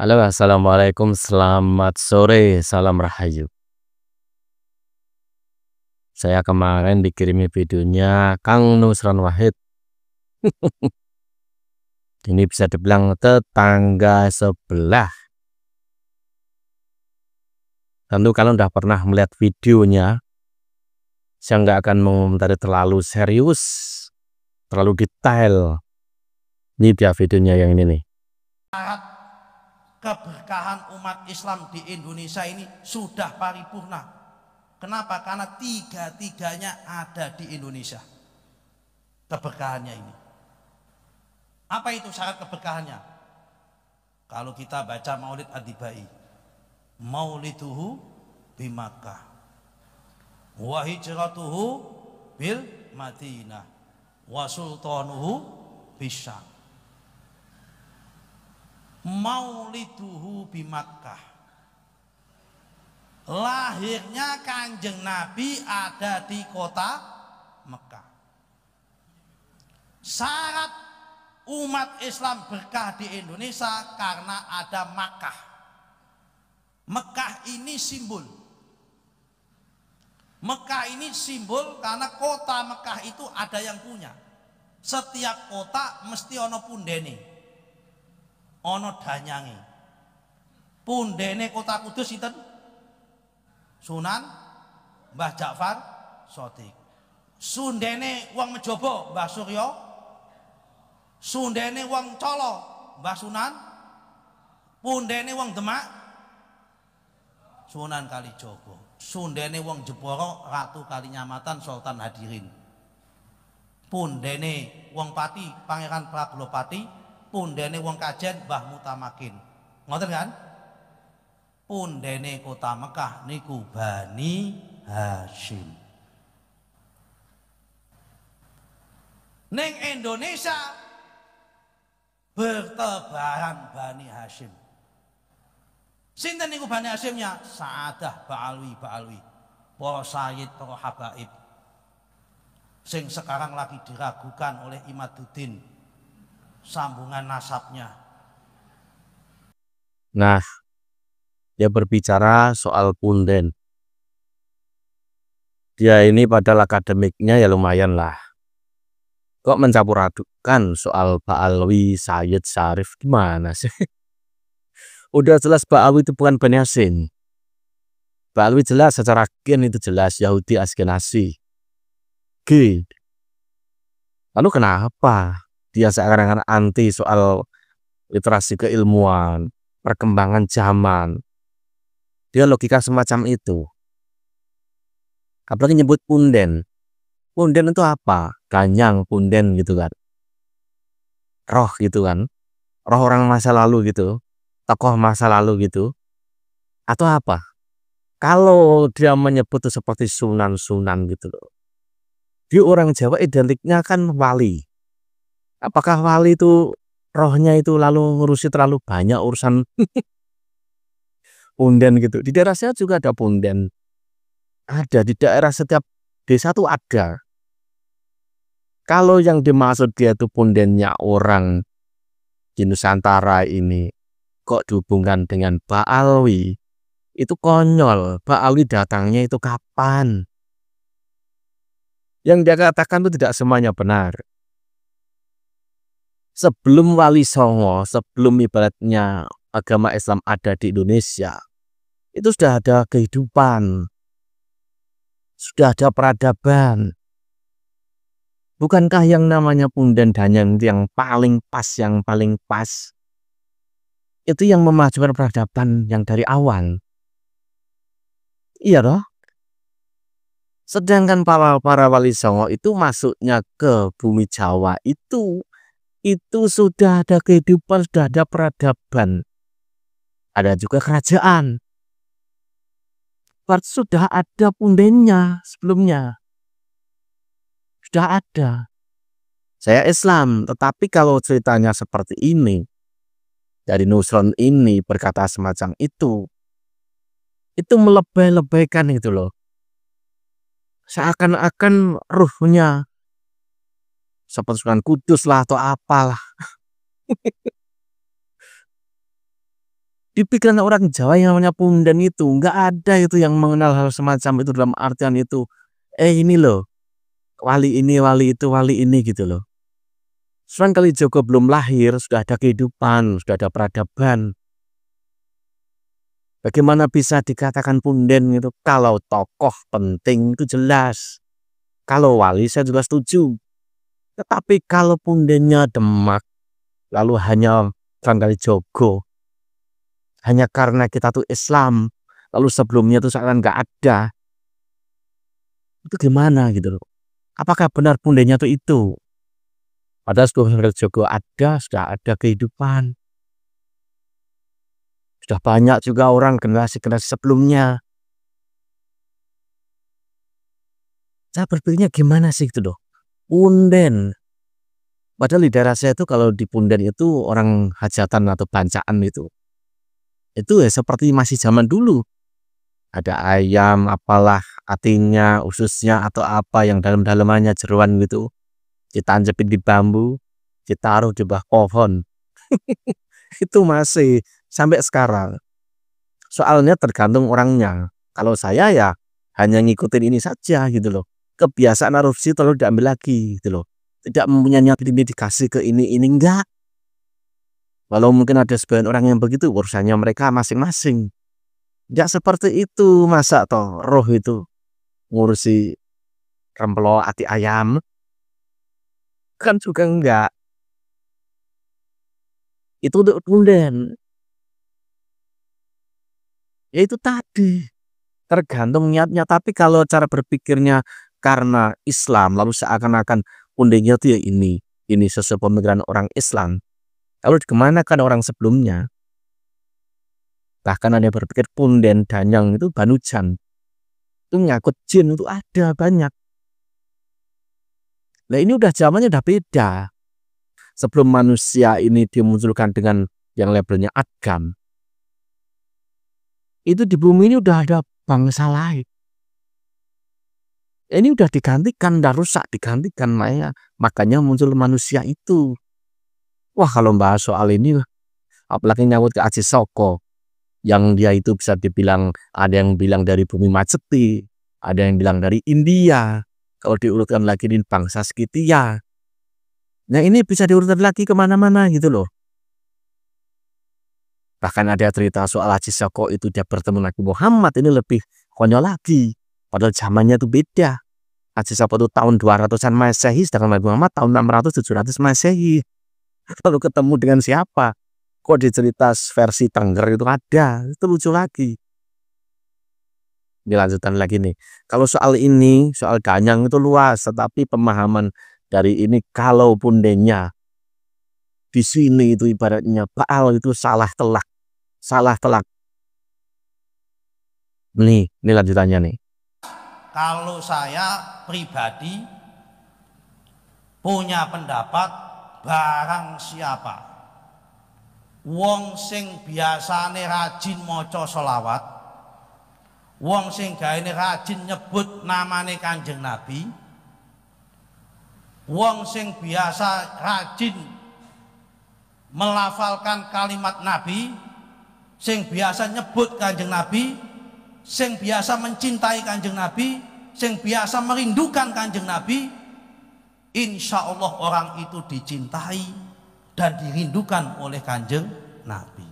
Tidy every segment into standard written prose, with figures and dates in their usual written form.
Halo, assalamualaikum, selamat sore, salam rahayu. Saya kemarin dikirimi videonya Kang Nusron Wahid. Ini bisa dibilang tetangga sebelah. Tentu kalau udah pernah melihat videonya, saya nggak akan mengomentari terlalu serius, terlalu detail. Ini dia videonya yang ini nih. Keberkahan umat Islam di Indonesia ini sudah paripurna. Kenapa? Karena tiga-tiganya ada di Indonesia. Keberkahannya ini. Apa itu syarat keberkahannya? Kalau kita baca Maulid Adibai, Mauliduhu bi Makkah, wa hijratuhu bil Madinah, wa sultanuhu bisyam. Mauliduhu bi Makkah, lahirnya Kanjeng Nabi ada di kota Mekah. Syarat umat Islam berkah di Indonesia karena ada Makkah. Mekah ini simbol. Mekah ini simbol karena kota Mekah itu ada yang punya. Setiap kota mesti ono pundene, ono danyange. Pundene kota Kudus sinten? Sunan Mbah Ja'far Shadiq. Sundene wong Mejobo Mbah Suryo. Sundene wong Colo Mbah Sunan. Pundene wong Demak Sunan Kalijogo. Sundene wong Jepara Ratu Kalinyamatan Sultan Hadirin. Pundene wong Pati Pangeran Pragolopati. Pundene wong Kajen Mbah Mutamakin. Ngoten kan? Pundene kota Mekah niku Bani Hashim. Ning Indonesia bertebaran Bani Hashim. Sinten niku Bani Hashimnya? Sa'adah Ba'alwi, para sayyid, para habaib. Sing sekarang lagi diragukan oleh Imaduddin sambungan nasabnya. Nah, dia berbicara soal punden. Dia ini padahal akademiknya ya lumayan lah. Kok mencampur adukan soal Ba'alwi, Sayyid, Syarif, gimana sih? Udah jelas Ba'alwi itu bukan Bani Hashim. Ba'alwi jelas secara gen itu jelas Yahudi Askenazi. G. Lalu kenapa dia seakan-akan anti soal literasi keilmuan, perkembangan zaman? Dia logika semacam itu. Apalagi nyebut punden. Punden itu apa? Ganyang, punden gitu kan. Roh gitu kan. Roh orang masa lalu gitu. Tokoh masa lalu gitu. Atau apa? Kalau dia menyebut itu seperti sunan-sunan gitu loh. Di orang Jawa identiknya kan wali. Apakah wali itu rohnya itu lalu ngurusi terlalu banyak urusan punden gitu? Di daerah saya juga ada punden. Ada di daerah setiap desa tuh ada. Kalau yang dimaksud dia itu pundennya orang di Nusantara ini kok dihubungkan dengan Ba'alwi, itu konyol. Ba'alwi datangnya itu kapan? Yang dia katakan itu tidak semuanya benar. Sebelum Wali Songo, sebelum ibaratnya agama Islam ada di Indonesia, itu sudah ada kehidupan, sudah ada peradaban. Bukankah yang namanya punden danyang yang paling pas, itu yang memajukan peradaban yang dari awal? Iya toh? Sedangkan para Wali Songo itu masuknya ke bumi Jawa itu sudah ada kehidupan, sudah ada peradaban. Ada juga kerajaan. Berarti sudah ada pundennya sebelumnya. Sudah ada. Saya Islam, tetapi kalau ceritanya seperti ini, dari Nusron ini berkata semacam itu melebay-lebaykan itu loh. Seakan-akan ruhnya seperti Sunan Kudus lah atau apalah. Di pikiran orang Jawa yang namanya punden itu nggak ada itu yang mengenal hal semacam itu dalam artian itu. Ini loh, wali ini gitu loh. Sunan Kalijaga belum lahir sudah ada kehidupan, sudah ada peradaban. Bagaimana bisa dikatakan punden gitu? Kalau tokoh penting itu jelas. Kalau wali saya juga setuju. Tetapi kalau pundennya Demak, lalu hanya Sunan Kalijaga, hanya karena kita tuh Islam, lalu sebelumnya tuh seakan nggak ada, itu gimana gitu loh? Apakah benar pundennya tuh itu? Padahal Sunan Kalijaga ada, sudah ada kehidupan. Sudah banyak juga orang generasi-generasi sebelumnya. Saya berpikirnya gimana sih gitu loh. Punden. Padahal di daerah saya itu kalau di punden itu orang hajatan atau bancaan itu. Itu ya seperti masih zaman dulu. Ada ayam, apalah, atinya, ususnya atau apa yang dalam-dalamannya jeroan gitu. Ditancepin di bambu, ditaruh di bawah pohon. Itu masih sampai sekarang. Soalnya tergantung orangnya. Kalau saya ya hanya ngikutin ini saja gitu loh. Kebiasaan erupsi terlalu diambil lagi gitu loh. Tidak mempunyai niat ini dikasih ke ini enggak. Walau mungkin ada sebagian orang yang begitu, urusannya mereka masing-masing. Enggak seperti itu, masa toh roh itu ngurusi rempelo ati ayam. Kan juga enggak. Itu untuk punden. Ya itu tadi. Tergantung niatnya. Tapi kalau cara berpikirnya karena Islam, lalu seakan-akan pundennya itu ya ini. Ini sesuai pemikiran orang Islam. Lalu dikemanakan orang sebelumnya? Bahkan ada yang berpikir punden danyang itu banujan. Itu nyangkut jin, itu ada banyak. Nah ini udah zamannya udah beda. Sebelum manusia ini dimunculkan dengan yang labelnya Adam, itu di bumi ini udah ada bangsa lain. Ini udah digantikan, udah rusak, digantikan. Makanya muncul manusia itu. Wah kalau bahas soal ini, apalagi nyangkut ke Aji Soko, yang dia itu bisa dibilang, ada yang bilang dari bumi Majeti, ada yang bilang dari India. Kalau diurutkan lagi di bangsa Skythia. Nah ini bisa diurutkan lagi kemana-mana gitu loh. Bahkan ada cerita soal Aji Soko itu dia bertemu Nabi Muhammad, ini lebih konyol lagi. Padahal zamannya itu beda. Aji Soko itu tahun 200-an Masehi, sedangkan Nabi Muhammad tahun 600-700 Masehi. Lalu ketemu dengan siapa? Kok di cerita versi Tengger itu ada? Itu lucu lagi. Ini lanjutan lagi nih. Kalau soal ini, soal danyang itu luas, tetapi pemahaman dari ini kalau pundennya di sini itu ibaratnya Baal itu salah telak. Ini lanjutannya nih. Kalau saya pribadi punya pendapat, barang siapa wong sing biasane rajin maca selawat, wong sing gaene rajin nyebut namane Kanjeng Nabi, wong sing biasa rajin melafalkan kalimat Nabi, sing biasa nyebut Kanjeng Nabi, sing biasa mencintai Kanjeng Nabi, sing biasa merindukan Kanjeng Nabi, insya Allah orang itu dicintai dan dirindukan oleh Kanjeng Nabi.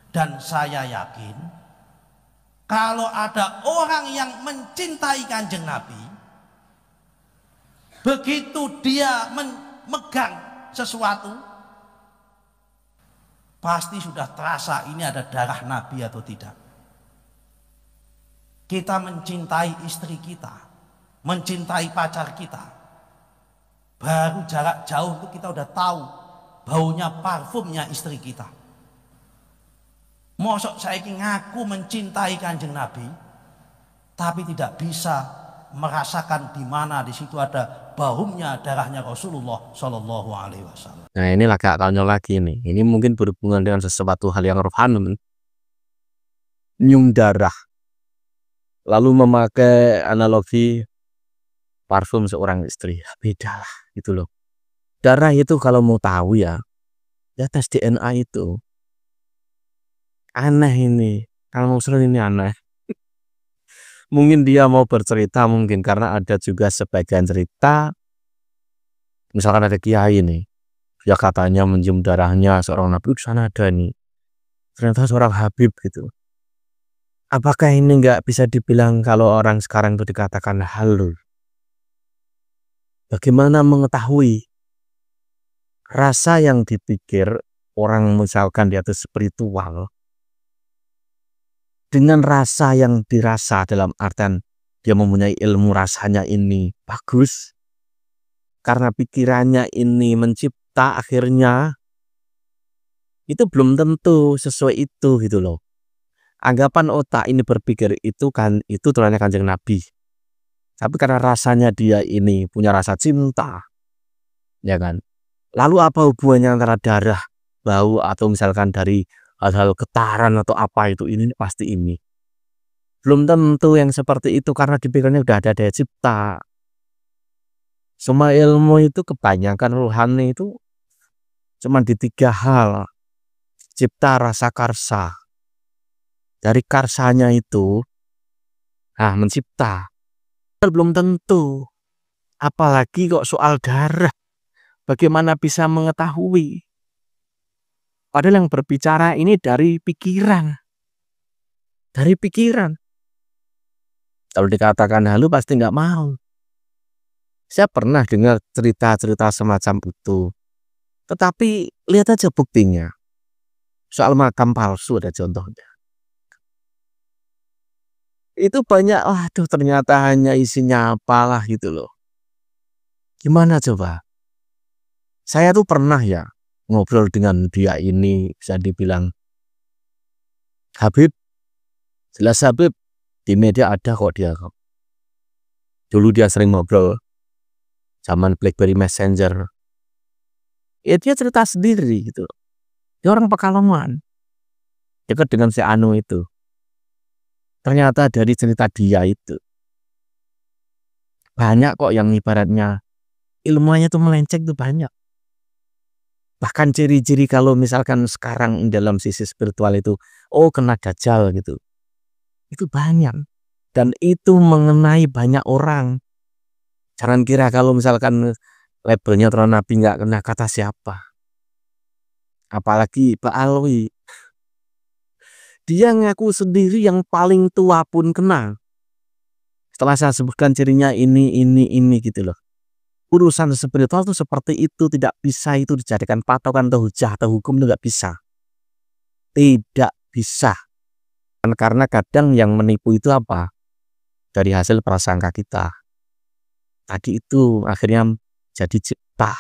Dan saya yakin kalau ada orang yang mencintai Kanjeng Nabi, begitu dia memegang sesuatu, pasti sudah terasa ini ada darah Nabi atau tidak. Kita mencintai istri kita, mencintai pacar kita, baru jarak jauh itu kita udah tahu baunya parfumnya istri kita. Mosok saiki ngaku mencintai Kanjeng Nabi, tapi tidak bisa merasakan di mana di situ ada baunya darahnya Rasulullah Shallallahu Alaihi Wasallam. Nah ini agak konyol lagi nih. Ini mungkin berhubungan dengan sesuatu hal yang rohani. Nyium darah. Lalu memakai analogi parfum seorang istri. Beda lah gitu loh. Darah itu kalau mau tahu ya tes DNA itu. Aneh ini. Kang Nusron ini aneh. Mungkin dia mau bercerita mungkin karena ada juga sebagian cerita misalkan ada kiai nih. Ya katanya mencium darahnya seorang nabi di sana ada nih. Ternyata seorang Habib gitu. Apakah ini nggak bisa dibilang kalau orang sekarang itu dikatakan halus? Bagaimana mengetahui rasa yang dipikir orang misalkan dia itu spiritual dengan rasa yang dirasa dalam artian dia mempunyai ilmu rasanya ini bagus karena pikirannya ini mencipta akhirnya itu belum tentu sesuai itu gitu loh. Anggapan otak ini berpikir itu kan itu turunannya Kanjeng Nabi. Tapi karena rasanya dia ini punya rasa cinta, ya kan? Lalu apa hubungannya antara darah, bau atau misalkan dari hal-hal getaran atau apa itu ini pasti ini. Belum tentu yang seperti itu karena di pikirannya udah ada daya cipta. Semua ilmu itu kebanyakan rohani itu cuma di 3 hal. Cipta, rasa, karsa. Dari karsanya itu, mencipta. Belum tentu. Apalagi kok soal darah. Bagaimana bisa mengetahui? Padahal yang berbicara ini dari pikiran. Dari pikiran. Kalau dikatakan halu pasti nggak mau. Saya pernah dengar cerita-cerita semacam itu. Tetapi lihat aja buktinya. Soal makam palsu ada contohnya. Itu banyak, waduh ternyata hanya isinya apalah gitu loh. Gimana coba? Saya tuh pernah ya ngobrol dengan dia ini bisa dibilang Habib. Jelas Habib di media ada kok dia. Dulu dia sering ngobrol zaman BlackBerry Messenger. Ya dia cerita sendiri gitu. Dia orang Pekalongan. Dekat dengan si Anu itu. Ternyata dari cerita dia itu banyak kok yang ibaratnya ilmunya tuh melenceng tuh banyak. Bahkan ciri-ciri kalau misalkan sekarang dalam sisi spiritual itu kena dajjal gitu. Itu banyak. Dan itu mengenai banyak orang. Jangan kira kalau misalkan labelnya terang Nabi nggak kena kata siapa. Apalagi Pak Alwi. Dia ngaku sendiri yang paling tua pun kena. Setelah saya sebutkan cirinya ini gitu loh. Urusan spiritual itu seperti itu, tidak bisa itu dijadikan patokan atau hujah atau hukum itu nggak bisa. Tidak bisa. Karena kadang yang menipu itu apa? Dari hasil prasangka kita. Tadi itu akhirnya jadi cipta.